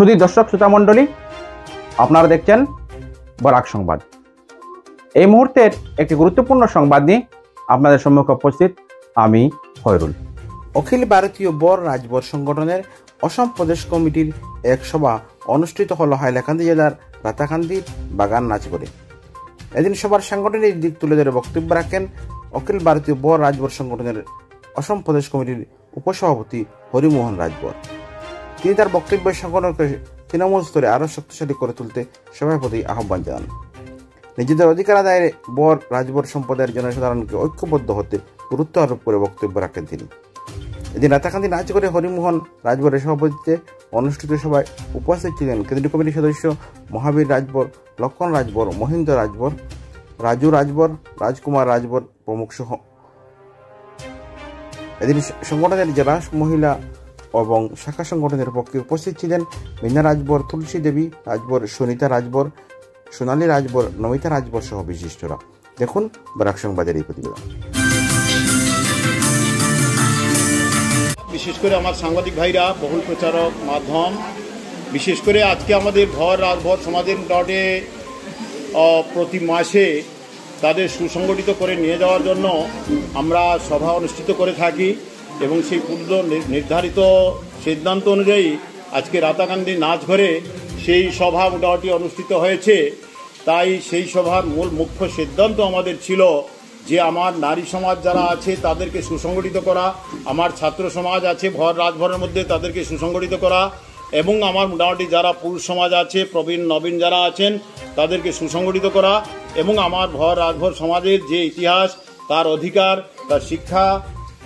সুধী দর্শক শ্রোতা মণ্ডলী, আপনারা দেখছেন বরাক সংবাদ। এই মুহূর্তের একটি গুরুত্বপূর্ণ সংবাদ নিয়ে আপনাদের সম্মুখে উপস্থিত আমি খয়রুল। অখিল ভারতীয় বর রাজবর সংগঠনের অসম প্রদেশ কমিটির এক সভা অনুষ্ঠিত হল হাইলাকান্দি জেলার রাতাকান্দির বাগান নাচগড়ে। এদিন সভার সাংগঠনিক দিক তুলে ধরে বক্তব্য রাখেন অখিল ভারতীয় বর রাজবর সংগঠনের অসম প্রদেশ কমিটির উপসভাপতি হরিমোহন রাজবর। তিনি তার বক্তব্যে সংগঠনকে তৃণমূল স্তরে আরও শক্তিশালী করে তুলতে সবার প্রতি আহ্বান জানান। নিজেদের অধিকার আদায়ে বর রাজবর সম্প্রদায়ের জনসাধারণকে ঐক্যবদ্ধ হতে গুরুত্ব আরোপ করে বক্তব্য রাখেন তিনি। এদিন রাতাকান্দি নাচ করে হরিমোহন রাজবরের সভাপতিত্বে অনুষ্ঠিত সভায় উপস্থিত ছিলেন কেন্দ্রীয় কমিটির সদস্য মহাবীর রাজবর, লক্ষণ রাজবর, মহিন্দ্র রাজবর, রাজু রাজবর, রাজকুমার রাজবর প্রমুখ সহ। এদিন সংগঠনের জেলা মহিলা এবং শাখা সংগঠনের পক্ষে উপস্থিত ছিলেন মীনা রাজবর, তুলসী দেবী রাজবর, সুনিতা রাজবর, সোনালী রাজবর, নমিতা রাজবর সহ বিশিষ্টরা। দেখুন বরাক সংবাদের এই প্রতিবেদন। বিশেষ করে আমার সাংবাদিক ভাইরা, বহুল প্রচারক মাধ্যম, বিশেষ করে আজকে আমাদের ভর রাজভর সমাজের মোটামুটি প্রতি মাসে তাদের সুসংগঠিত করে নিয়ে যাওয়ার জন্য আমরা সভা অনুষ্ঠিত করে থাকি এবং সেই পূর্ব নির্ধারিত সিদ্ধান্ত অনুযায়ী আজকে রাতাকান্দি নাচঘরে সেই সভা মোটামুটি অনুষ্ঠিত হয়েছে। তাই সেই সভার মূল মুখ্য সিদ্ধান্ত আমাদের ছিল যে আমার নারী সমাজ যারা আছে তাদেরকে সুসংগঠিত করা, আমার ছাত্র সমাজ আছে ভর রাজভরের মধ্যে তাদেরকে সুসংগঠিত করা, এবং আমার মোটামুটি যারা পুরুষ সমাজ আছে, প্রবীণ নবীন যারা আছেন তাদেরকে সুসংগঠিত করা, এবং আমার ভর রাজভর সমাজের যে ইতিহাস, তার অধিকার, তার শিক্ষা,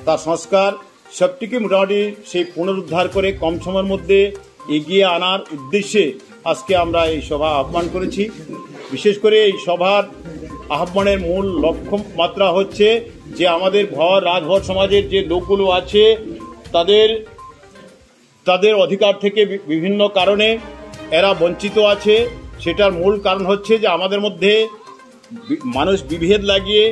তার সংস্কার সবটিকে মোটামুটি সেই পুনরুদ্ধার করে কম সময়ের মধ্যে এগিয়ে আনার উদ্দেশ্যে আজকে আমরা এই সভা আহ্বান করেছি। বিশেষ করে এই সভার আহ্বানের মূল লক্ষ্য মাত্রা হচ্ছে যে আমাদের ভর রাজভর সমাজের যে লোকগুলো আছে তাদের অধিকার থেকে বিভিন্ন কারণে এরা বঞ্চিত আছে। সেটার মূল কারণ হচ্ছে যে আমাদের মধ্যে মানুষ বিভেদ লাগিয়ে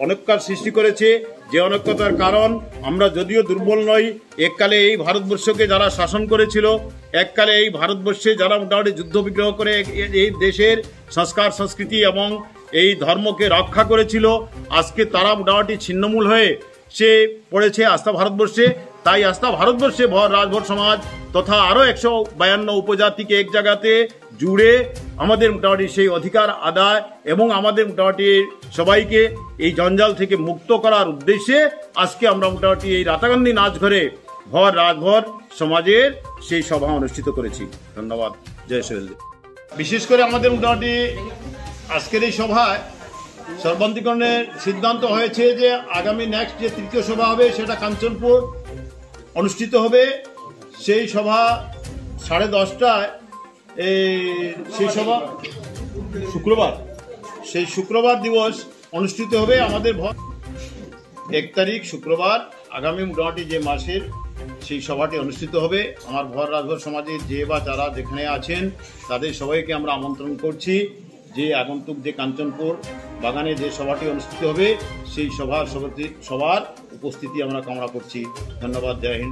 অনৈক্যতার সৃষ্টি করেছে। যে অনৈক্যতার কারণ আমরা যদিও দুর্বল নই, এককালে এই ভারতবর্ষকে যারা শাসন করেছিল, এককালে এই ভারতবর্ষে যারা মোটামুটি যুদ্ধ বিগ্রহ করে এই দেশের সংস্কার সংস্কৃতি এবং এই ধর্মকে রক্ষা করেছিল, আজকে তারা মোটামুটি ছিন্নমূল হয়ে সে পড়েছে আস্থা ভারতবর্ষে। তাই আস্থা ভারতবর্ষে ভর রাজভর সমাজ তথা আরও 152 উপজাতিকে এক জায়গাতে জুড়ে আমাদের মোটামুটি সেই অধিকার আদায় এবং আমাদের মোটামুটি সবাইকে এই জঞ্জাল থেকে মুক্ত করার উদ্দেশ্যে আজকে আমরা মোটামুটি এই রাতাকান্দি নাচঘরে ভর রাজভর সমাজের সেই সভা অনুষ্ঠিত করেছি। ধন্যবাদ। জয় সোহেল। বিশেষ করে আমাদের মোটামুটি আজকের এই সভায় সর্বাধিকরণের সিদ্ধান্ত হয়েছে যে আগামী নেক্সট যে তৃতীয় সভা হবে সেটা কাঞ্চনপুর অনুষ্ঠিত হবে। সেই সভা 10:30টায় সেই সভা শুক্রবার দিবস অনুষ্ঠিত হবে। আমাদের 1 তারিখ শুক্রবার আগামী মোটামুটি যে মাসের সেই সভাটি অনুষ্ঠিত হবে। আমার ভর রাজভর সমাজের যে বা যারা যেখানে আছেন তাদের সবাইকে আমরা আমন্ত্রণ করছি যে আগন্তুক যে কাঞ্চনপুর বাগানে যে সভাটি অনুষ্ঠিত হবে সেই সবার উপস্থিতি আমরা কামনা করছি। ধন্যবাদ। জয় হিন্দ।